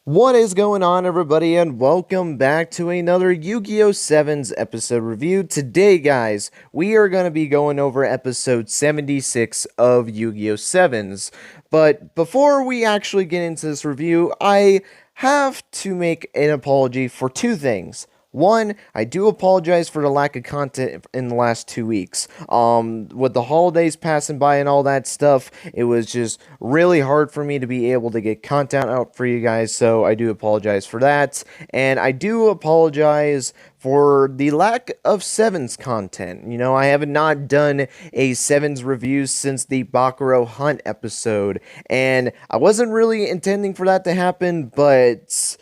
What is going on, everybody, and welcome back to another Yu-Gi-Oh! Sevens episode review. Today, guys, we are going to be going over episode 76 of Yu-Gi-Oh! Sevens. But before we actually get into this review, I have to make an apology for two things. One, I do apologize for the lack of content in the last 2 weeks. With the holidays passing by and all that stuff, it was just really hard for me to be able to get content out for you guys, so I do apologize for that. And I do apologize for the lack of Sevens content. You know, I have not done a Sevens review since the Bakuro Hunt episode, and I wasn't really intending for that to happen, but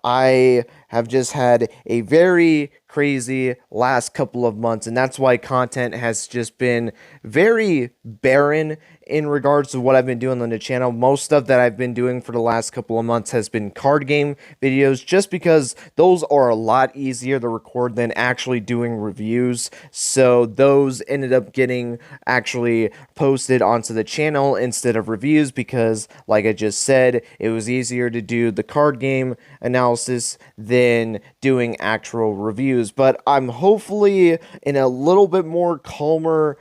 I have just had a very crazy last couple of months, and that's why content has just been very barren in regards to what I've been doing on the channel. Most stuff that I've been doing for the last couple of months has been card game videos, just because those are a lot easier to record than actually doing reviews. So those ended up getting actually posted onto the channel instead of reviews, because like I just said, it was easier to do the card game analysis than doing actual reviews. But I'm hopefully in a little bit more calmer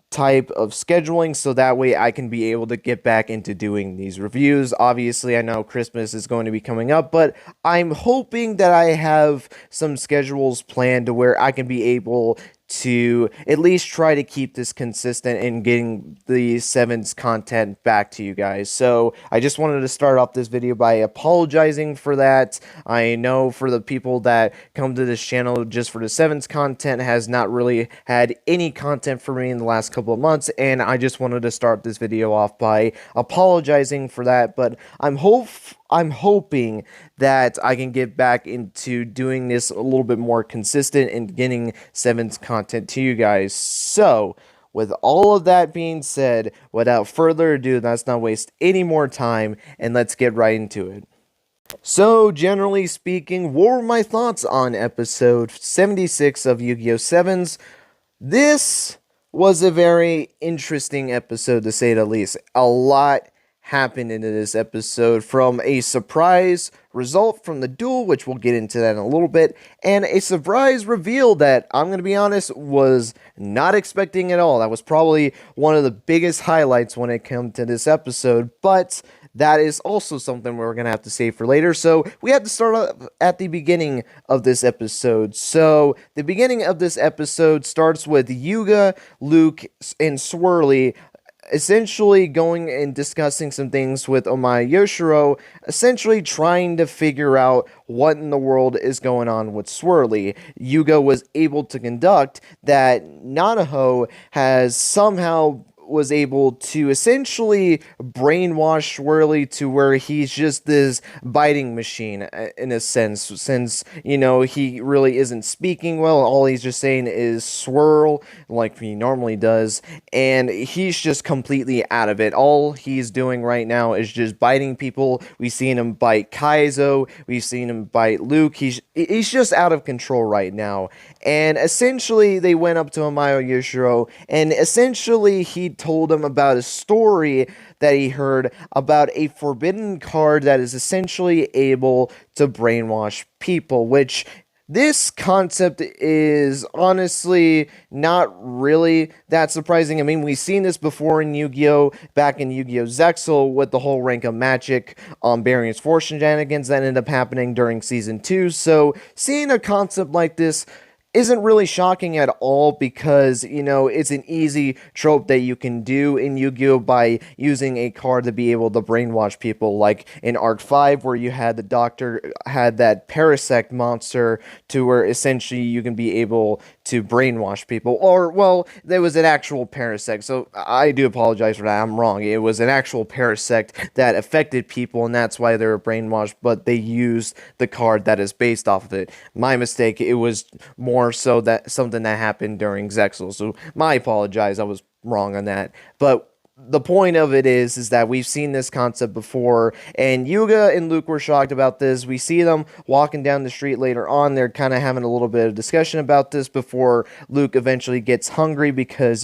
type of scheduling, so that way I can be able to get back into doing these reviews. Obviously, I know Christmas is going to be coming up, but I'm hoping that I have some schedules planned to where I can be able to at least try to keep this consistent and getting the Sevens content back to you guys. So I just wanted to start off this video by apologizing for that. I know for the people that come to this channel just for the Sevens content has not really had any content for me in the last couple of months, and I just wanted to start this video off by apologizing for that. But I'm hoping that I can get back into doing this a little bit more consistent and getting Sevens content to you guys. So, with all of that being said, without further ado, let's not waste any more time, and let's get right into it. So, generally speaking, what were my thoughts on episode 76 of Yu-Gi-Oh! Sevens? This was a very interesting episode, to say the least. A lot happened into this episode, from a surprise result from the duel, which we'll get into that in a little bit, and a surprise reveal that, I'm going to be honest, was not expecting at all. That was probably one of the biggest highlights when it came to this episode, but that is also something we're going to have to save for later. So we have to start off at the beginning of this episode. So the beginning of this episode starts with Yuga, Luke, and Swirly essentially going and discussing some things with Omaya Yoshiro, essentially trying to figure out what in the world is going on with Swirly. Yuga was able to conduct that Nanaho has somehow was able to essentially brainwash Swirly to where he's just this biting machine, in a sense, since, you know, he really isn't speaking well. All he's just saying is swirl, like he normally does, and he's just completely out of it. All he's doing right now is just biting people. We've seen him bite Kaizo, we've seen him bite Luke. He's just out of control right now. And essentially, they went up to Omaya Yoshiro, and essentially he told him about a story that he heard about a forbidden card that is essentially able to brainwash people, which this concept is honestly not really that surprising. I mean, we've seen this before in Yu-Gi-Oh! Back in Yu-Gi-Oh! Zexal with the whole Rank of Magic Variance Force shenanigans that ended up happening during Season 2. So, seeing a concept like this isn't really shocking at all, because, you know, it's an easy trope that you can do in Yu-Gi-Oh! By using a card to be able to brainwash people, like in Arc 5, where you had the Doctor had that Parasect monster, to where essentially you can be able to brainwash people. Or, well, there was an actual Parasect, so I do apologize for that, I'm wrong. It was an actual Parasect that affected people, and that's why they were brainwashed, but they used the card that is based off of it. My mistake, it was more so that something that happened during Zexal, so my apologize, I was wrong on that. But the point of it is that we've seen this concept before, and Yuga and Luke were shocked about this. We see them walking down the street later on. They're kind of having a little bit of discussion about this before Luke eventually gets hungry because,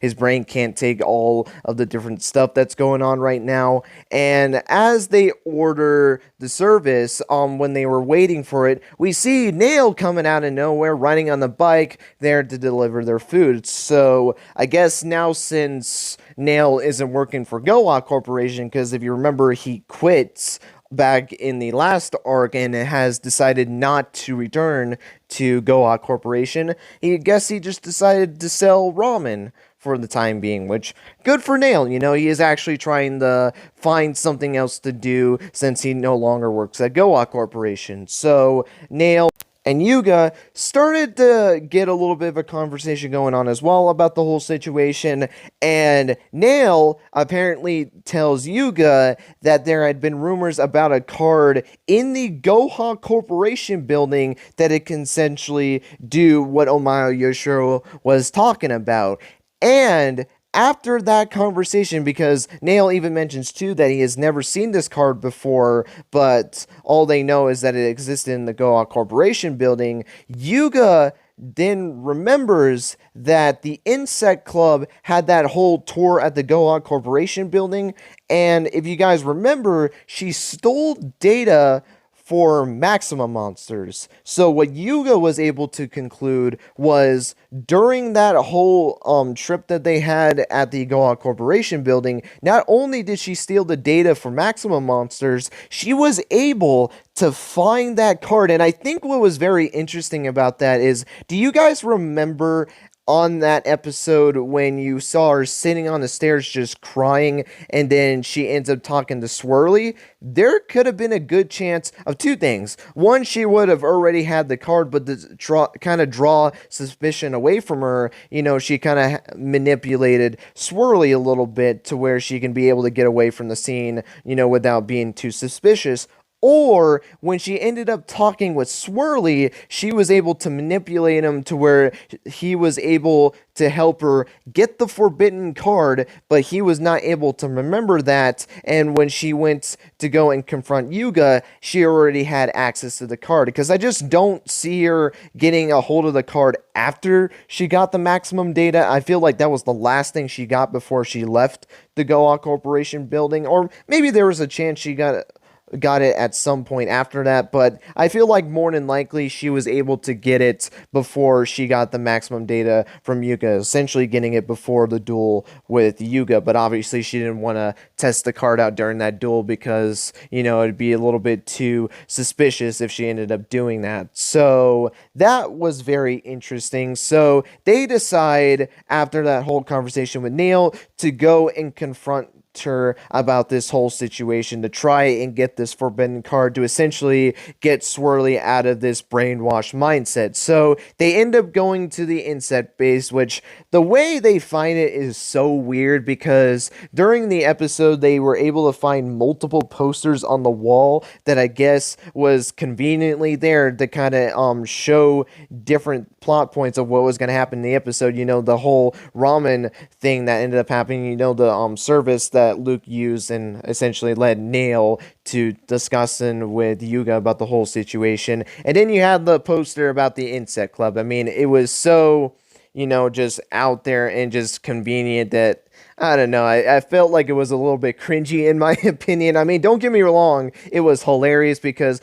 his brain can't take all of the different stuff that's going on right now. And as they order the service, when they were waiting for it, we see Nail coming out of nowhere, riding on the bike, there to deliver their food. So I guess now, since Nail isn't working for Goa Corporation, because if you remember, he quits back in the last arc and has decided not to return to Goa Corporation. He just decided to sell ramen for the time being, which good for Nail. He is actually trying to find something else to do since he no longer works at Goa Corporation. So Nail and Yuga started to get a little bit of a conversation going on as well about the whole situation, and Nail apparently tells Yuga that there had been rumors about a card in the Goha Corporation building that it can essentially do what Omayo Yoshiro was talking about. And after that conversation, because Nail even mentions too that he has never seen this card before, but all they know is that it existed in the Goa Corporation building, Yuga then remembers that the Insect Club had that whole tour at the Goa Corporation building, and if you guys remember, she stole data for Maximum Monsters. So what Yuga was able to conclude was during that whole trip that they had at the Goa Corporation building, not only did she steal the data for Maximum Monsters, she was able to find that card. And I think what was very interesting about that is, do you guys remember on that episode when you saw her sitting on the stairs just crying, and then she ends up talking to Swirly? There could have been a good chance of two things. One, she would have already had the card, but to kind of draw suspicion away from her, she kind of manipulated Swirly a little bit to where she can be able to get away from the scene, without being too suspicious. Or when she ended up talking with Swirly, she was able to manipulate him to where he was able to help her get the forbidden card, but he was not able to remember that. And when she went to go and confront Yuga, she already had access to the card. Because I just don't see her getting a hold of the card after she got the maximum data. I feel like that was the last thing she got before she left the Goa Corporation building. Or maybe there was a chance she got it at some point after that, but I feel like more than likely she was able to get it before she got the maximum data from Yuga, essentially getting it before the duel with Yuga. But obviously she didn't want to test the card out during that duel because, it'd be a little bit too suspicious if she ended up doing that. So that was very interesting. So they decide, after that whole conversation with Neil, to go and confront her about this whole situation, to try and get this forbidden card, to essentially get Swirly out of this brainwashed mindset. So they end up going to the insect base, which the way they find it is so weird, because during the episode they were able to find multiple posters on the wall that I guess was conveniently there to kind of show different plot points of what was going to happen in the episode. The whole ramen thing that ended up happening, the service that Luke used and essentially led Nail to discussing with Yuga about the whole situation. And then you had the poster about the Insect Club. I mean, it was so, just out there and just convenient that, I don't know, I felt like it was a little bit cringy in my opinion. I mean, don't get me wrong, it was hilarious because,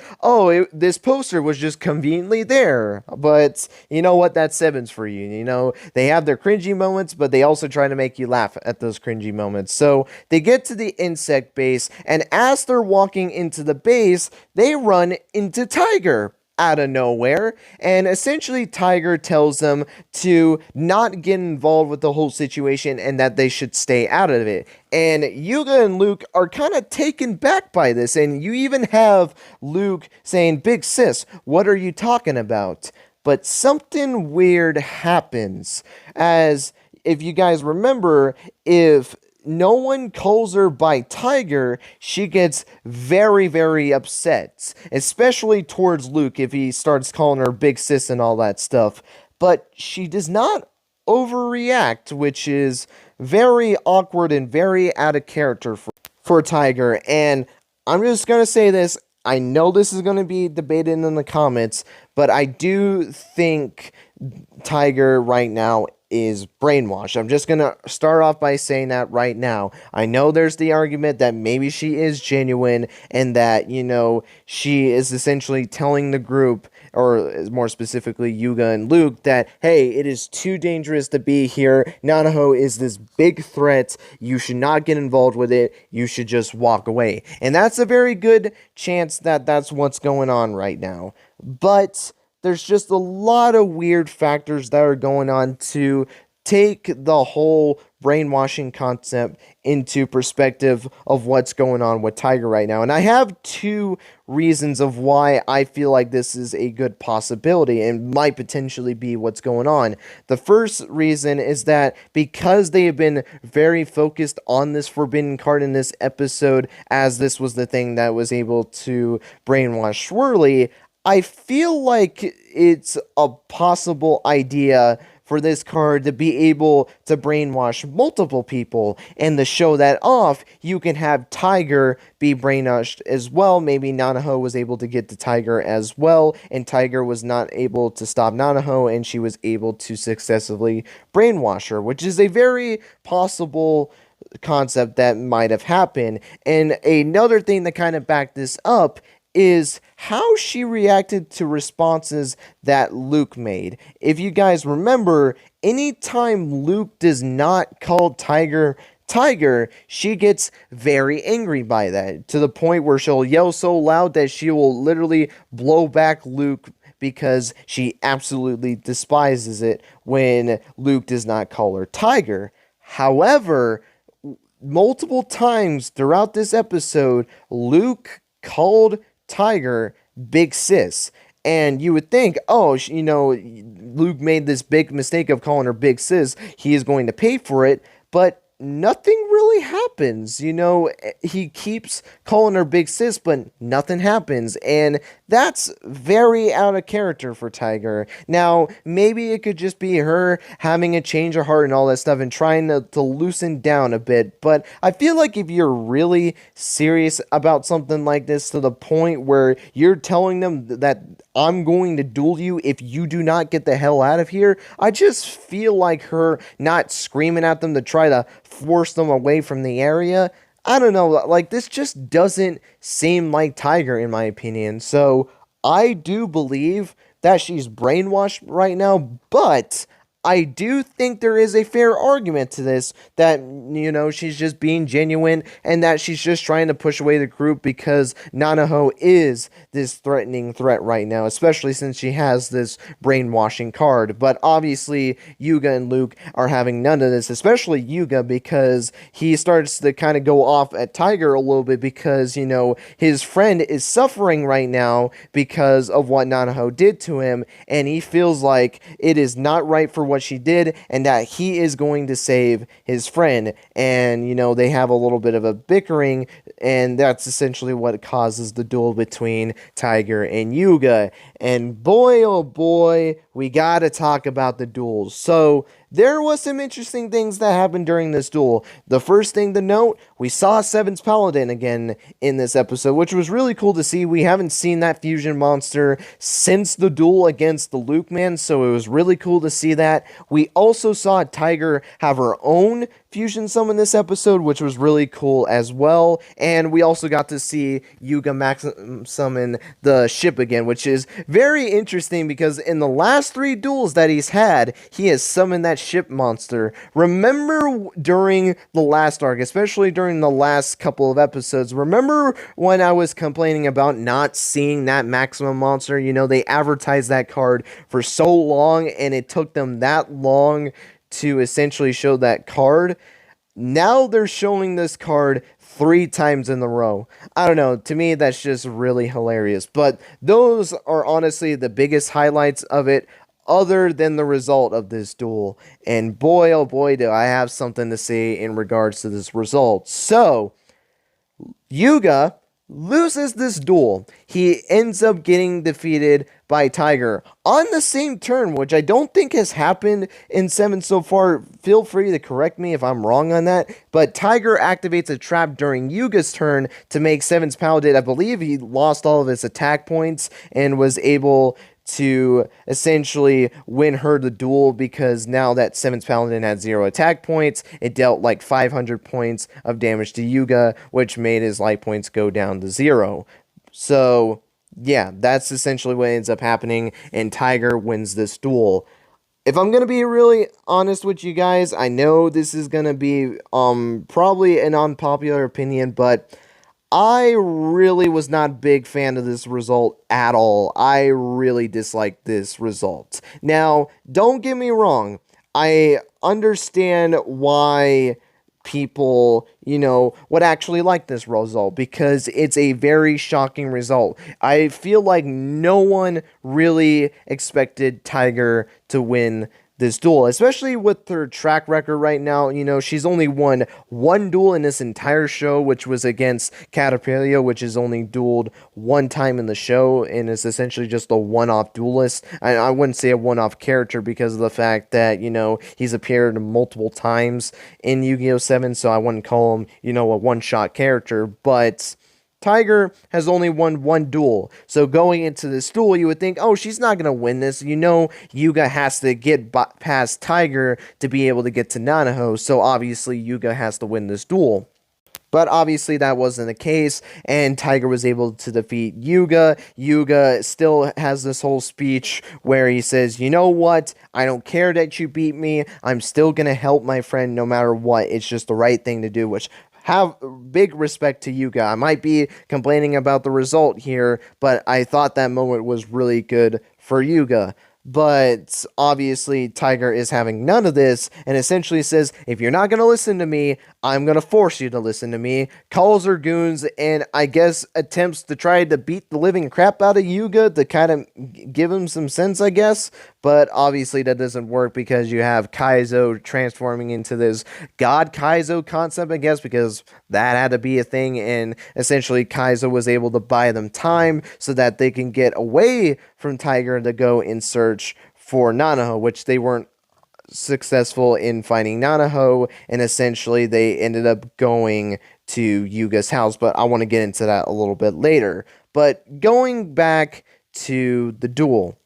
this poster was just conveniently there. But you know what? That's Sevens for you. They have their cringy moments, but they also try to make you laugh at those cringy moments. So they get to the insect base, and as they're walking into the base, they run into Tiger out of nowhere, and essentially Tiger tells them to not get involved with the whole situation and that they should stay out of it. And Yuga and Luke are kind of taken back by this, and you even have Luke saying, "Big sis, what are you talking about?" But something weird happens, as if you guys remember, if no one calls her by Tiger, she gets very, very upset, especially towards Luke if he starts calling her big sis and all that stuff. But she does not overreact, which is very awkward and very out of character for Tiger. And I'm just going to say this. I know this is going to be debated in the comments, but I do think Tiger right now is brainwashed. I'm just going to start off by saying that right now. I know there's the argument that maybe she is genuine and that, she is essentially telling the group, or more specifically Yuga and Luke, that, hey, it is too dangerous to be here. Nanaho is this big threat. You should not get involved with it. You should just walk away. And that's a very good chance that that's what's going on right now. But there's just a lot of weird factors that are going on to take the whole brainwashing concept into perspective of what's going on with Tiger right now. And I have two reasons of why I feel like this is a good possibility and might potentially be what's going on. The first reason is that because they have been very focused on this forbidden card in this episode, as this was the thing that was able to brainwash Swirly, I feel like it's a possible idea for this card to be able to brainwash multiple people, and to show that off, you can have Tiger be brainwashed as well. Maybe Nanaho was able to get to Tiger as well, and Tiger was not able to stop Nanaho, and she was able to successfully brainwash her, which is a very possible concept that might have happened. And another thing that kind of backed this up is how she reacted to responses that Luke made. If you guys remember, anytime Luke does not call Tiger, she gets very angry by that, to the point where she'll yell so loud that she will literally blow back Luke because she absolutely despises it when Luke does not call her Tiger. However, multiple times throughout this episode, Luke called Tiger big sis. And you would think, oh, Luke made this big mistake of calling her big sis. He is going to pay for it. But nothing really happens. He keeps calling her big sis, but nothing happens. And that's very out of character for Tiger. Now, maybe it could just be her having a change of heart and all that stuff and trying to loosen down a bit. But I feel like if you're really serious about something like this, to the point where you're telling them that I'm going to duel you if you do not get the hell out of here, I just feel like her not screaming at them to try to force them away from the area, I don't know, like, this just doesn't seem like Tiger, in my opinion. So I do believe that she's brainwashed right now, but I do think there is a fair argument to this, that, she's just being genuine, and that she's just trying to push away the group because Nanaho is this threatening threat right now, especially since she has this brainwashing card. But obviously, Yuga and Luke are having none of this, especially Yuga, because he starts to kind of go off at Tiger a little bit because, his friend is suffering right now because of what Nanaho did to him, and he feels like it is not right for what she did, and that he is going to save his friend. And they have a little bit of a bickering, and that's essentially what causes the duel between Tiger and Yuga. And boy, oh boy, we gotta talk about the duels. So there was some interesting things that happened during this duel. The first thing to note, we saw Sevens Paladin again in this episode, which was really cool to see. We haven't seen that fusion monster since the duel against the Luke man, so it was really cool to see that. We also saw Tiger have her own fusion summon this episode, which was really cool as well. And we also got to see Yuga max summon the ship again, which is very interesting because in the last 3 duels that he's had, he has summoned that ship monster. Remember during the last arc, especially during the last couple of episodes, remember when I was complaining about not seeing that maximum monster? They advertised that card for so long, and it took them that long to essentially show that card. Now they're showing this card 3 times in a row. I don't know, to me that's just really hilarious. But those are honestly the biggest highlights of it, other than the result of this duel. And boy, oh boy, do I have something to say in regards to this result. So, Yuga loses this duel. He ends up getting defeated by Tiger on the same turn, which I don't think has happened in 7 so far. Feel free to correct me if I'm wrong on that. But Tiger activates a trap during Yuga's turn to make Sevens Paladin. I believe he lost all of his attack points and was able to essentially win her the duel, because now that Sevens Paladin had 0 attack points, it dealt like 500 points of damage to Yuga, which made his life points go down to 0. So, yeah, that's essentially what ends up happening, and Tiger wins this duel. If I'm going to be really honest with you guys, I know this is going to be probably an unpopular opinion, but I really was not a big fan of this result at all. I really disliked this result. Now, don't get me wrong. I understand why people, would actually like this result, because it's a very shocking result. I feel like no one really expected Tiger to win this duel, especially with her track record right now. She's only won one duel in this entire show, which was against Caterpillar, which is only dueled one time in the show, and is essentially just a one-off duelist. I wouldn't say a one-off character, because of the fact that, he's appeared multiple times in Yu-Gi-Oh! 7, so I wouldn't call him, a one-shot character, but Tiger has only won one duel. So going into this duel, you would think, oh, she's not going to win this. Yuga has to get past Tiger to be able to get to Nanaho. So obviously, Yuga has to win this duel. But obviously that wasn't the case, and Tiger was able to defeat Yuga. Yuga still has this whole speech where he says, you know what, I don't care that you beat me, I'm still going to help my friend no matter what, it's just the right thing to do, which have big respect to Yuga. I might be complaining about the result here, but I thought that moment was really good for Yuga. But obviously, Tiger is having none of this, and essentially says, if you're not going to listen to me, I'm going to force you to listen to me. Calls her goons, and I guess attempts to try to beat the living crap out of Yuga to kind of give him some sense, I guess. But obviously that doesn't work, because you have Kaizo transforming into this God Kaizo concept, I guess, because that had to be a thing, and essentially Kaizo was able to buy them time so that they can get away from Tiger to go in search for Nanaho, which they weren't successful in finding Nanaho, and essentially they ended up going to Yuga's house, but I want to get into that a little bit later. But going back to the duel,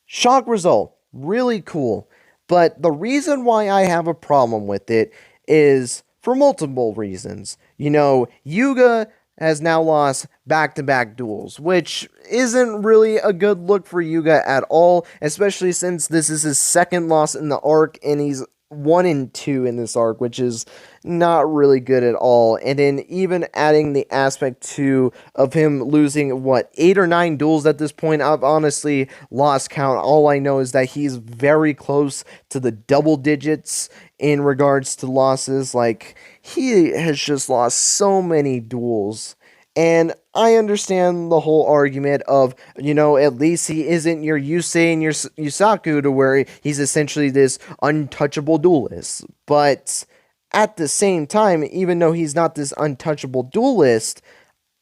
shock result, really cool, but the reason why I have a problem with it is for multiple reasons. Yuga has now lost back-to-back duels, which isn't really a good look for Yuga at all, especially since this is his second loss in the arc, and he's 1-2 in this arc, which is not really good at all. And then even adding the aspect too of him losing 8 or 9 duels at this point, I've honestly lost count. All I know is that he's very close to the double digits in regards to losses. Like, he has just lost so many duels. And I understand the whole argument of, at least he isn't your Yusei and your Yusaku, to where he's essentially this untouchable duelist. But at the same time, even though he's not this untouchable duelist,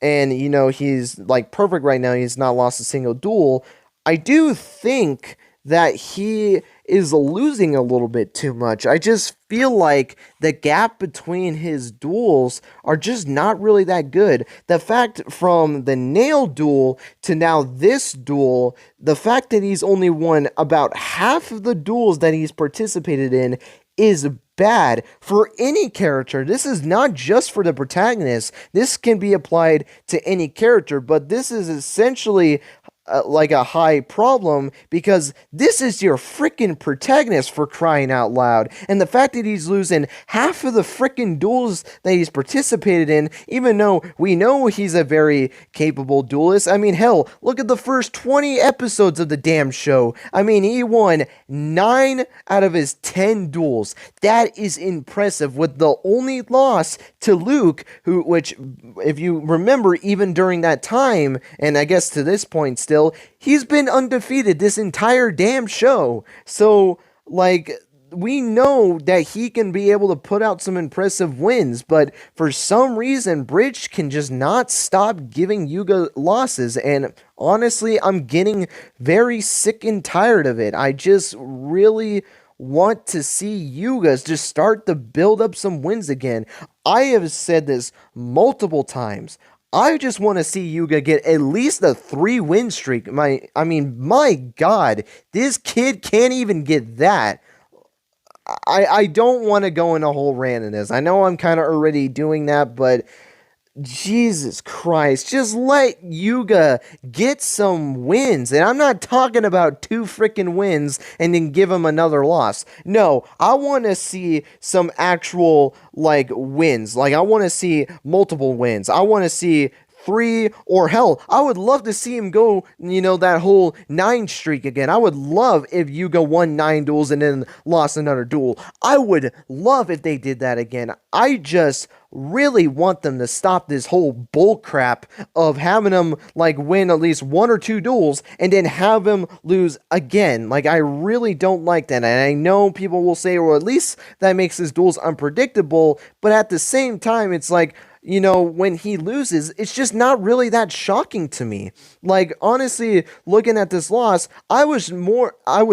and, he's like perfect right now, he's not lost a single duel, I do think that he is losing a little bit too much. I just feel like the gap between his duels are just not really that good. The fact from the Nail duel to now this duel, the fact that he's only won about half of the duels that he's participated in is bad for any character. This is not just for the protagonist. This can be applied to any character, but this is essentially like a high problem, because this is your freaking protagonist, for crying out loud. And the fact that he's losing half of the freaking duels that he's participated in, even though we know he's a very capable duelist. I mean, hell, look at the first 20 episodes of the damn show. I mean, he won 9 out of his 10 duels. That is impressive, with the only loss to Luke, which, if you remember, even during that time, and I guess to this point still, he's been undefeated this entire damn show. So, like, we know that he can be able to put out some impressive wins, but for some reason, Bridge can just not stop giving Yuga losses. And honestly, I'm getting very sick and tired of it. I just really want to see Yuga just start to build up some wins again. I have said this multiple times. I just want to see Yuga get at least a 3-win streak. My God, this kid can't even get that. I don't want to go in a whole rant in this. I know I'm kind of already doing that, but Jesus Christ, just let Yuga get some wins. And I'm not talking about 2 freaking wins and then give him another loss. No, I want to see some actual, like, wins. Like, I want to see multiple wins. I want to see 3, or hell, I would love to see him go, that whole 9 streak again. I would love if Yuga won 9 duels and then lost another duel. I would love if they did that again. I just really want them to stop this whole bull crap of having him like win at least 1 or 2 duels and then have him lose again. Like, I really don't like that. And I know people will say, well, at least that makes his duels unpredictable. But at the same time, it's like, when he loses, it's just not really that shocking to me. Like, honestly, looking at this loss, I was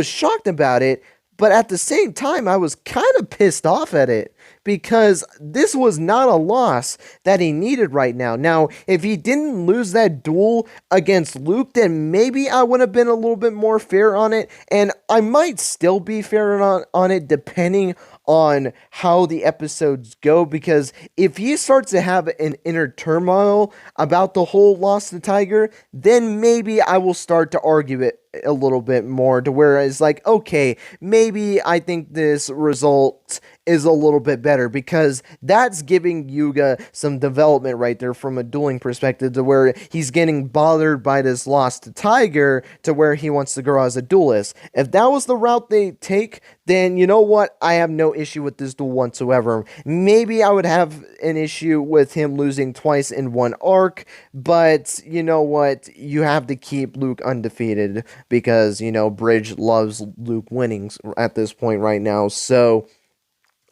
shocked about it, but at the same time, I was kind of pissed off at it because this was not a loss that he needed right now. Now, if he didn't lose that duel against Luke, then maybe I would have been a little bit more fair on it, and I might still be fair on it depending on how the episodes go, because if he starts to have an inner turmoil about the whole loss to Tiger, then maybe I will start to argue it a little bit more to where it's like, okay, maybe I think this result is a little bit better, because that's giving Yuga some development right there from a dueling perspective, to where he's getting bothered by this loss to Tiger to where he wants to grow as a duelist. If that was the route they take, then you know what? I have no issue with this duel whatsoever. Maybe I would have an issue with him losing twice in one arc, but you know what? You have to keep Luke undefeated because, Bridge loves Luke winning at this point right now. So,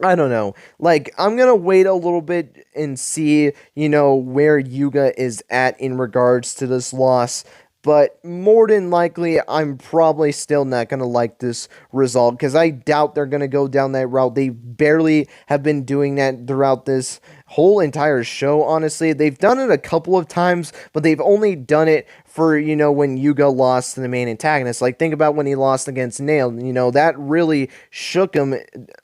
I don't know. Like, I'm going to wait a little bit and see, where Yuga is at in regards to this loss. But more than likely, I'm probably still not going to like this result, because I doubt they're going to go down that route. They barely have been doing that throughout this whole entire show, honestly. They've done it a couple of times, but they've only done it for, when Yuga lost to the main antagonist. Like, think about when he lost against Nail. That really shook him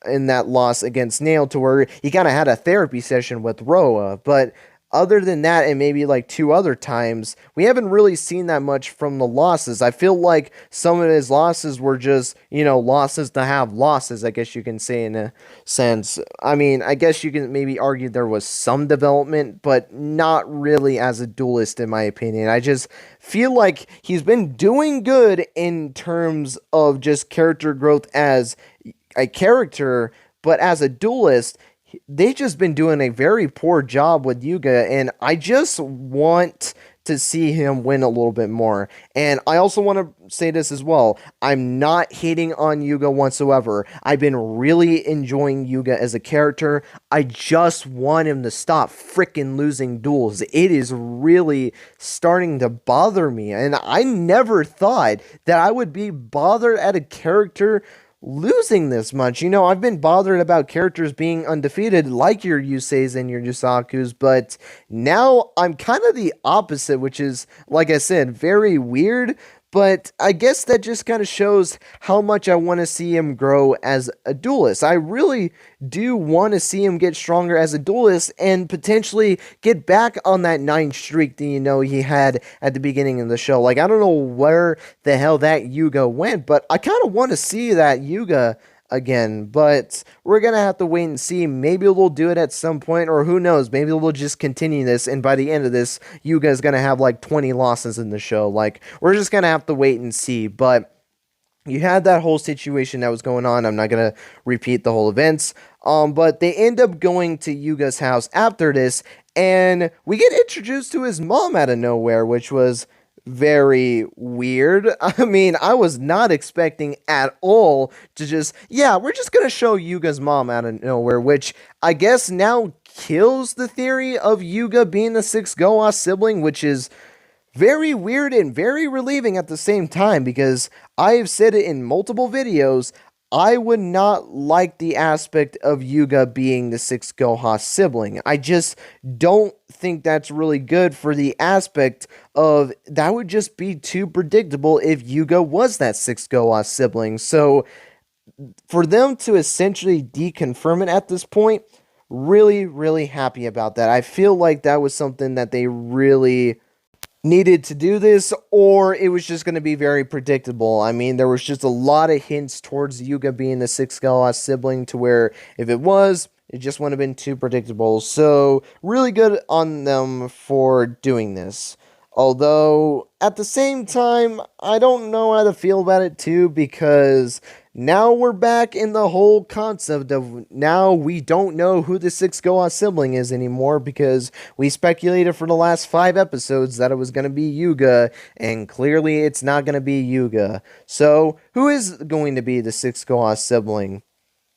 in that loss against Nail, to where he kind of had a therapy session with Roa. But other than that, and maybe like 2 other times, we haven't really seen that much from the losses. I feel like some of his losses were just, losses to have losses, I guess you can say, in a sense. I mean, I guess you can maybe argue there was some development, but not really as a duelist, in my opinion. I just feel like he's been doing good in terms of just character growth as a character, but as a duelist, they've just been doing a very poor job with Yuga, and I just want to see him win a little bit more. And I also want to say this as well. I'm not hating on Yuga whatsoever. I've been really enjoying Yuga as a character. I just want him to stop freaking losing duels. It is really starting to bother me, and I never thought that I would be bothered at a character losing this much. I've been bothered about characters being undefeated, like your Yuseis and your Yusakus, but now I'm kind of the opposite, which is, like I said, very weird. But I guess that just kind of shows how much I want to see him grow as a duelist. I really do want to see him get stronger as a duelist and potentially get back on that 9 streak that he had at the beginning of the show. Like, I don't know where the hell that Yuga went, but I kind of want to see that Yuga again, but we're gonna have to wait and see. Maybe we'll do it at some point, or who knows, maybe we'll just continue this, and by the end of this, Yuga is gonna have like 20 losses in the show. Like, we're just gonna have to wait and see. But you had that whole situation that was going on. I'm not gonna repeat the whole events, but they end up going to Yuga's house after this, and we get introduced to his mom out of nowhere, which was very weird. I mean, I was not expecting at all to just, yeah, we're just gonna show Yuga's mom out of nowhere, which I guess now kills the theory of Yuga being the sixth Goa sibling, which is very weird and very relieving at the same time because I have said it in multiple videos. I would not like the aspect of Yuga being the sixth Goha sibling. I just don't think that's really good for the aspect of that would just be too predictable if Yuga was that sixth Goha sibling. So for them to essentially deconfirm it at this point, really, really happy about that. I feel like that was something that they really needed to do this, or it was just going to be very predictable. I mean, there was just a lot of hints towards Yuga being the sixth Gala sibling to where if it was, it just wouldn't have been too predictable. So, really good on them for doing this. Although, at the same time, I don't know how to feel about it too, because now we're back in the whole concept of now we don't know who the sixth Goa sibling is anymore because we speculated for the last 5 episodes that it was going to be Yuga, and clearly it's not going to be Yuga. So, who is going to be the sixth Goa sibling?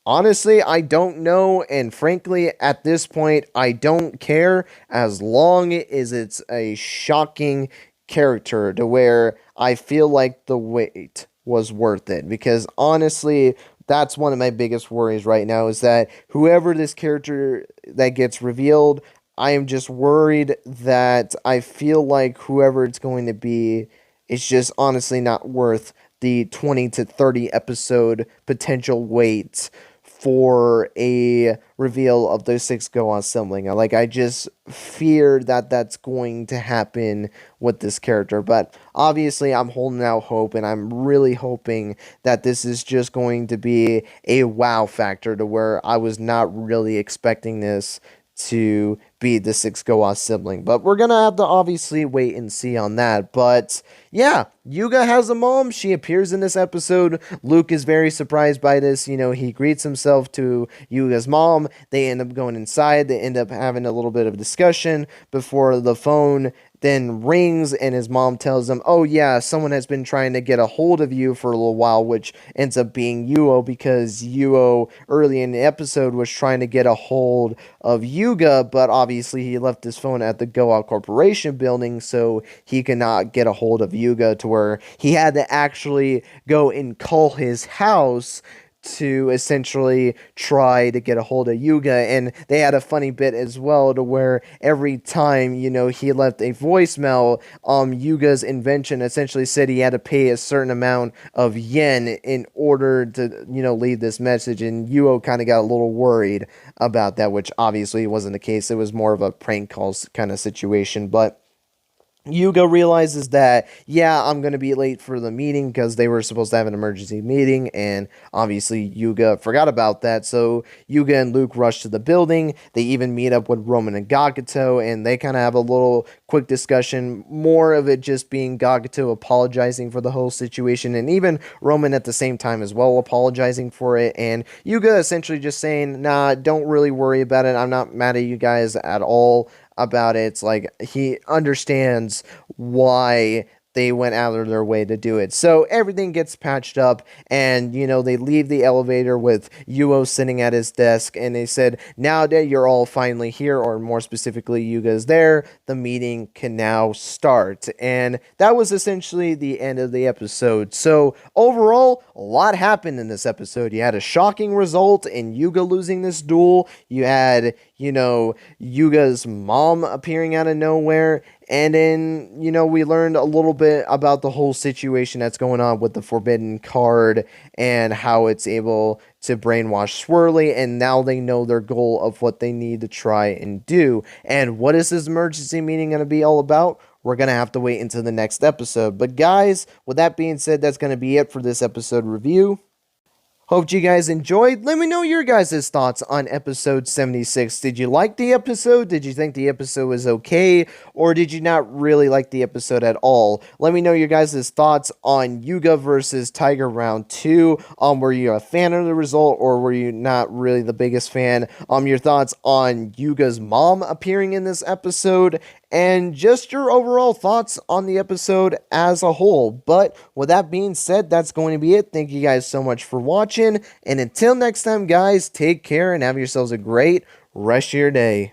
Honestly, I don't know, and frankly, at this point, I don't care as long as it's a shocking character to where I feel like the wait was worth it. Because honestly, that's one of my biggest worries right now is that whoever this character that gets revealed, I am just worried that I feel like whoever it's going to be is just honestly not worth the 20 to 30 episode potential wait for a reveal of the six Gohan sibling. Like, I just fear that that's going to happen with this character. But obviously, I'm holding out hope, and I'm really hoping that this is just going to be a wow factor to where I was not really expecting this to be the six Goa sibling. But we're gonna have to obviously wait and see on that. But yeah, Yuga has a mom. She appears in this episode. Luke is very surprised by this. You know, he greets himself to Yuga's mom. They end up going inside. They end up having a little bit of discussion before the phone then rings, and his mom tells him, oh yeah, someone has been trying to get a hold of you for a little while, which ends up being Yugioh, because Yugioh early in the episode was trying to get a hold of Yuga, but obviously he left his phone at the Goa Corporation building, so he could not get a hold of Yuga, to where he had to actually go and call his house to essentially try to get a hold of Yuga. And they had a funny bit as well to where every time, you know, he left a voicemail, Yuga's invention essentially said he had to pay a certain amount of yen in order to, you know, leave this message. And Yugioh kind of got a little worried about that, which obviously wasn't the case. It was more of a prank calls kind of situation. But Yuga realizes that, yeah, I'm going to be late for the meeting because they were supposed to have an emergency meeting, and obviously Yuga forgot about that, so Yuga and Luke rush to the building. They even meet up with Roman and Gakuto, and they kind of have a little quick discussion, more of it just being Gakuto apologizing for the whole situation, and even Roman at the same time as well apologizing for it, and Yuga essentially just saying, nah, don't really worry about it, I'm not mad at you guys at all about it. It's like he understands why they went out of their way to do it. So everything gets patched up, and you know, they leave the elevator with Yugioh sitting at his desk, and they said, now that you're all finally here, or more specifically Yuga's there, the meeting can now start. And that was essentially the end of the episode. So overall, a lot happened in this episode. You had a shocking result in Yuga losing this duel. You had, you know, Yuga's mom appearing out of nowhere. And then, you know, we learned a little bit about the whole situation that's going on with the Forbidden Card and how it's able to brainwash Swirly. And now they know their goal of what they need to try and do. And what is this emergency meeting going to be all about? We're going to have to wait until the next episode. But guys, with that being said, that's going to be it for this episode review. Hope you guys enjoyed. Let me know your guys' thoughts on episode 76. Did you like the episode? Did you think the episode was okay? Or did you not really like the episode at all? Let me know your guys' thoughts on Yuga versus Tiger Round 2. Were you a fan of the result, or were you not really the biggest fan? Your thoughts on Yuga's mom appearing in this episode. and just your overall thoughts on the episode as a whole. But with that being said, that's going to be it. Thank you guys so much for watching, and until next time, guys, take care and have yourselves a great rest of your day.